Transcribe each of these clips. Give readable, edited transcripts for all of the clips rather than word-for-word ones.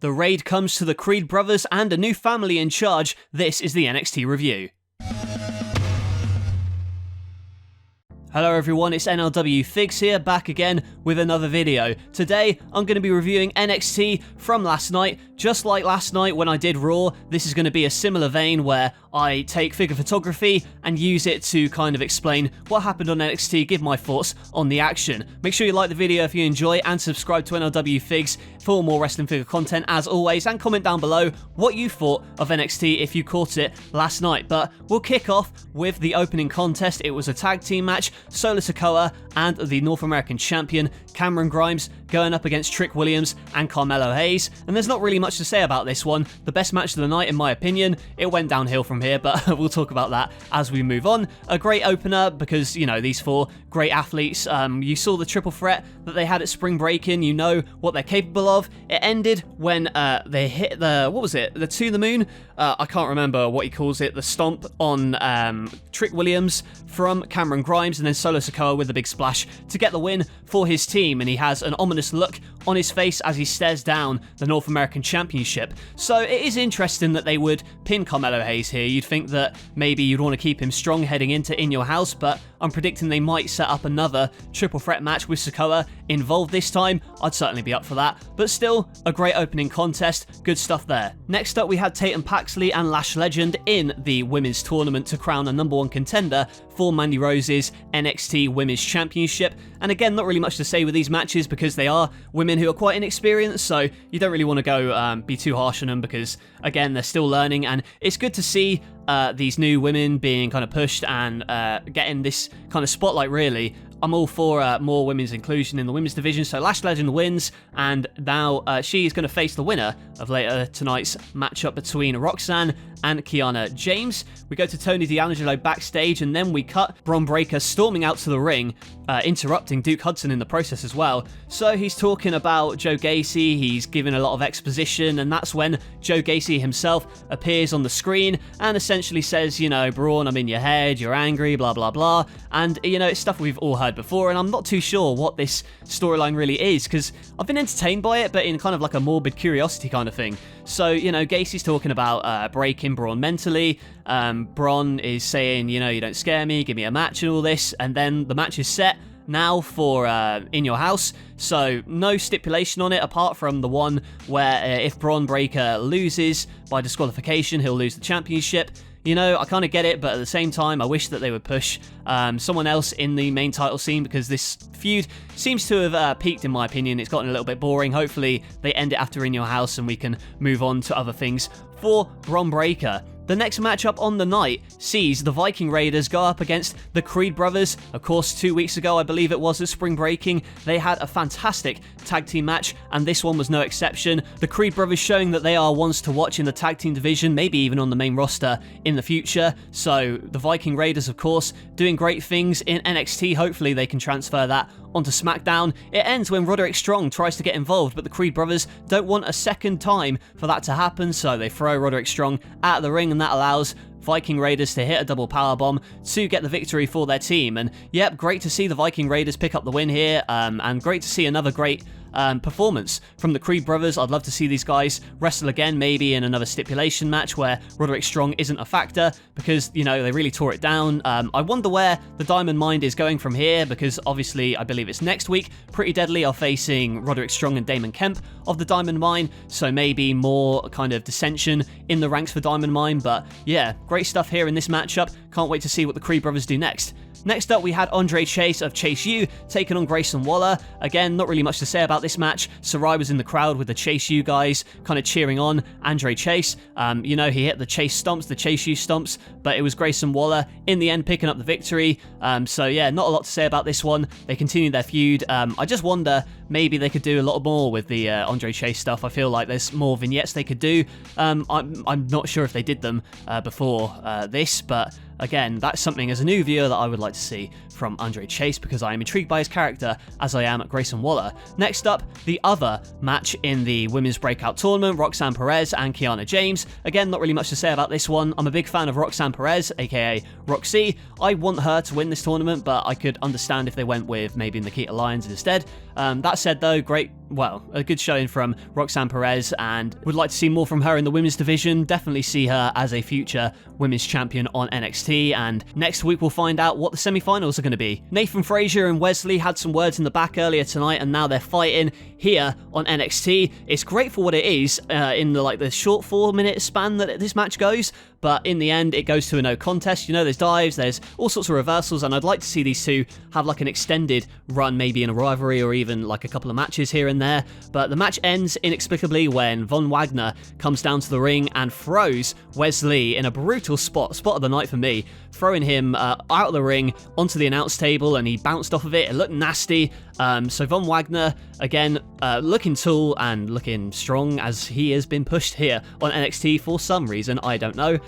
The raid comes to the Creed brothers and a new family in charge. This is the NXT review. Hello everyone, it's NLW Figs here, back again with another video. Today, I'm going to be reviewing NXT from last night. Just like last night when I did Raw, this is going to be a similar vein where I take figure photography and use it to kind of explain what happened on NXT, give my thoughts on the action. Make sure you like the video if you enjoy and subscribe to NLW Figs for more wrestling figure content as always, and comment down below what you thought of NXT if you caught it last night. But we'll kick off with the opening contest. It was a tag team match. Solo Sikoa and the North American champion Cameron Grimes going up against Trick Williams and Carmelo Hayes, and there's not really much to say about this one. The best match of the night in my opinion. It went downhill from here, but we'll talk about that as we move on. A great opener because, you know, these four great athletes, you saw the triple threat that they had at Spring Breaking, you know what they're capable of. It ended when they hit the, what was it, the To The Moon? I can't remember what he calls it, the stomp on Trick Williams from Cameron Grimes, and then Solo Sikoa with a big splash to get the win for his team, and he has an ominous look on his face as he stares down the North American Championship. So it is interesting that they would pin Carmelo Hayes here. You'd think that maybe you'd want to keep him strong heading into In Your House, but I'm predicting they might set up another triple threat match with Sikoa involved this time. I'd certainly be up for that, but still a great opening contest. Good stuff there. Next up we had Tatum Paxley and Lash Legend in the women's tournament to crown a #1 contender for Mandy Rose's NXT Women's Championship. And again, not really much to say with these matches because they are women who are quite inexperienced, so you don't really want to go be too harsh on them because, again, they're still learning, and it's good to see these new women being kind of pushed and getting this kind of spotlight, really. I'm all for more women's inclusion in the women's division, so Lash Legend wins, and now she is going to face the winner of later tonight's matchup between Roxanne and Kiana James. We go to Tony D'Angelo backstage, and then we cut Bron Breakker storming out to the ring, interrupting Duke Hudson in the process as well. So he's talking about Joe Gacy, he's giving a lot of exposition, and that's when Joe Gacy himself appears on the screen and essentially says, you know, Braun, I'm in your head, you're angry, blah, blah, blah. And, you know, it's stuff we've all heard before, and I'm not too sure what this storyline really is, because I've been entertained by it, but in kind of like a morbid curiosity kind of thing. So, you know, Gacy's talking about breaking Braun mentally. Braun is saying, you know, you don't scare me, give me a match and all this, and then the match is set now for In Your House. So no stipulation on it apart from the one where if Bron Breakker loses by disqualification, he'll lose the championship. You know, I kind of get it, but at the same time, I wish that they would push someone else in the main title scene because this feud seems to have peaked, in my opinion. It's gotten a little bit boring. Hopefully, they end it after In Your House and we can move on to other things for Bron Breakker. The next matchup on the night sees the Viking Raiders go up against the Creed brothers. Of course, 2 weeks ago, I believe it was, at Spring Breaking, they had a fantastic tag team match, and this one was no exception. The Creed brothers showing that they are ones to watch in the tag team division, maybe even on the main roster in the future. So the Viking Raiders, of course, doing great things in NXT. Hopefully they can transfer that onto SmackDown. It ends when Roderick Strong tries to get involved, but the Creed brothers don't want a second time for that to happen, so they throw Roderick Strong out of the ring, and that allows Viking Raiders to hit a double powerbomb to get the victory for their team. And yep, great to see the Viking Raiders pick up the win here, and great to see another great performance from the Creed brothers. I'd love to see these guys wrestle again, maybe in another stipulation match where Roderick Strong isn't a factor, because, you know, they really tore it down. I wonder where the Diamond Mine is going from here, because obviously I believe it's next week. Pretty Deadly are facing Roderick Strong and Damon Kemp of the Diamond Mine, so maybe more kind of dissension in the ranks for Diamond Mine. But yeah, great stuff here in this matchup. Can't wait to see what the Creed brothers do next. Next up, we had Andre Chase of Chase U taking on Grayson Waller. Again, not really much to say about this match. Sarai was in the crowd with the Chase U guys kind of cheering on Andre Chase. You know, he hit the Chase stomps, the Chase U stomps, but it was Grayson Waller in the end picking up the victory. So yeah, not a lot to say about this one. They continue their feud. I just wonder, maybe they could do a lot more with the Andre Chase stuff. I feel like there's more vignettes they could do. I'm not sure if they did them before this, but again, that's something as a new viewer that I would like to see from Andre Chase because I am intrigued by his character as I am Grayson Waller. Next up, the other match in the Women's Breakout Tournament, Roxanne Perez and Kiana James. Again, not really much to say about this one. I'm a big fan of Roxanne Perez, aka Roxy. I want her to win this tournament, but I could understand if they went with maybe Nikita Lyons instead. That said though, a good showing from Roxanne Perez, and would like to see more from her in the women's division. Definitely see her as a future women's champion on NXT, and next week we'll find out what the semi-finals are going to be. Nathan Frazier and Wesley had some words in the back earlier tonight, and now they're fighting here on NXT. It's great for what it is in the short 4-minute span that this match goes, but in the end it goes to a no contest. You know, there's dives, there's all sorts of reversals, and I'd like to see these two have like an extended run, maybe in a rivalry or even like a couple of matches here and there. But the match ends inexplicably when Von Wagner comes down to the ring and throws Wesley in a brutal spot of the night for me, throwing him out of the ring onto the announce table, and he bounced off of it. It looked nasty. So Von Wagner, again, looking tall and looking strong as he has been pushed here on NXT for some reason, I don't know.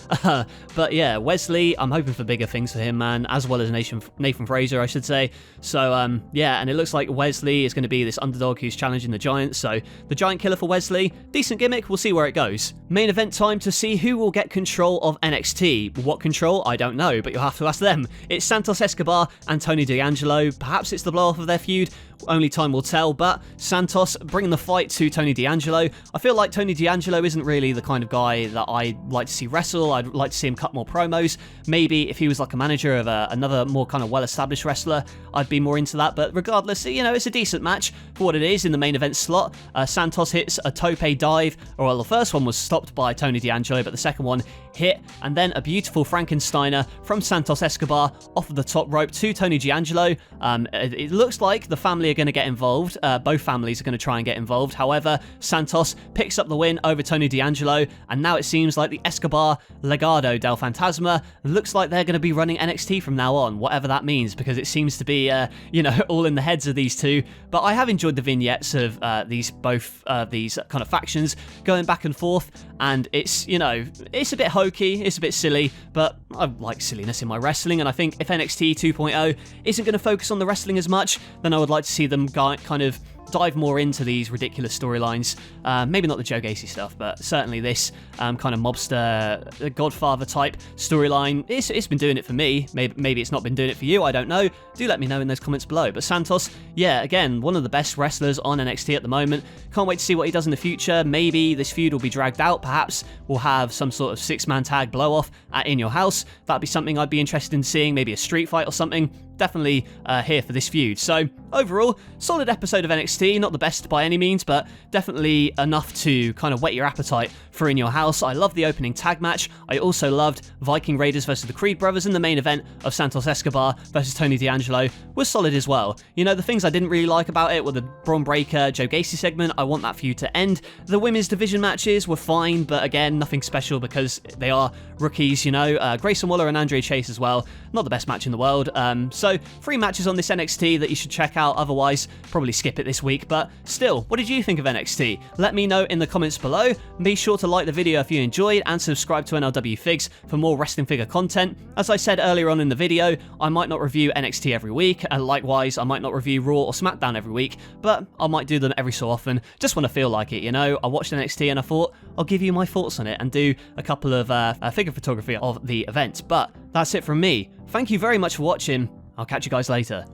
But yeah, Wesley, I'm hoping for bigger things for him, man, as well as Nathan Frazier, I should say. So yeah, and it looks like Wesley is going to be this underdog who's challenging the Giant, so the Giant Killer for Wesley, decent gimmick, we'll see where it goes. Main event time to see who will get control of NXT. What control? I don't know, but you'll have to ask them. It's Santos Escobar and Tony D'Angelo. Perhaps it's the blow-off of their feud. Only time will tell, but Santos bringing the fight to Tony D'Angelo. I feel like Tony D'Angelo isn't really the kind of guy that I like to see wrestle. I'd like to see him cut more promos. Maybe if he was like a manager of another more kind of well-established wrestler, I'd be more into that. But regardless, you know, it's a decent match for what it is in the main event slot. Santos hits a tope dive, or well, the first one was stopped by Tony D'Angelo, but the second one hit, and then a beautiful Frankensteiner from Santos Escobar off of the top rope to Tony D'Angelo. It looks like the family are going to get involved. Both families are going to try and get involved. However, Santos picks up the win over Tony D'Angelo, and now it seems like the Escobar Legado del Fantasma looks like they're going to be running NXT from now on, whatever that means, because it seems to be, you know, all in the heads of these two. But I have enjoyed the vignettes of these kind of factions going back and forth, and it's, you know, it's a bit hokey, it's a bit silly, but I like silliness in my wrestling, and I think if NXT 2.0 isn't going to focus on the wrestling as much, then I would like to see them kind of dive more into these ridiculous storylines. Maybe not the Joe Gacy stuff, but certainly this kind of mobster Godfather type storyline. It's been doing it for me. Maybe it's not been doing it for you, I don't know. Do let me know in those comments below. But Santos, yeah, again, one of the best wrestlers on NXT at the moment. Can't wait to see what he does in the future. Maybe this feud will be dragged out. Perhaps we'll have some sort of 6-man tag blow-off at In Your House. That'd be something I'd be interested in seeing, maybe a street fight or something. Definitely here for this feud. So overall, solid episode of NXT, not the best by any means, but definitely enough to kind of whet your appetite for In Your House. I love the opening tag match. I also loved Viking Raiders versus the Creed Brothers, and the main event of Santos Escobar versus Tony D'Angelo was solid as well. You know, the things I didn't really like about it were the Braun Breaker, Joe Gacy segment. I want that feud to end. The women's division matches were fine, but again, nothing special because they are rookies, you know. Grayson Waller and Andre Chase as well. Not the best match in the world. So 3 matches on this NXT that you should check out. Otherwise, probably skip it this week. But still, what did you think of NXT? Let me know in the comments below. Be sure to like the video if you enjoyed and subscribe to NLW Figs for more wrestling figure content. As I said earlier on in the video, I might not review NXT every week, and likewise, I might not review Raw or SmackDown every week, but I might do them every so often, just when I feel like it, you know. I watched NXT and I thought I'll give you my thoughts on it and do a couple of figure photography of the event. But that's it from me. Thank you very much for watching. I'll catch you guys later.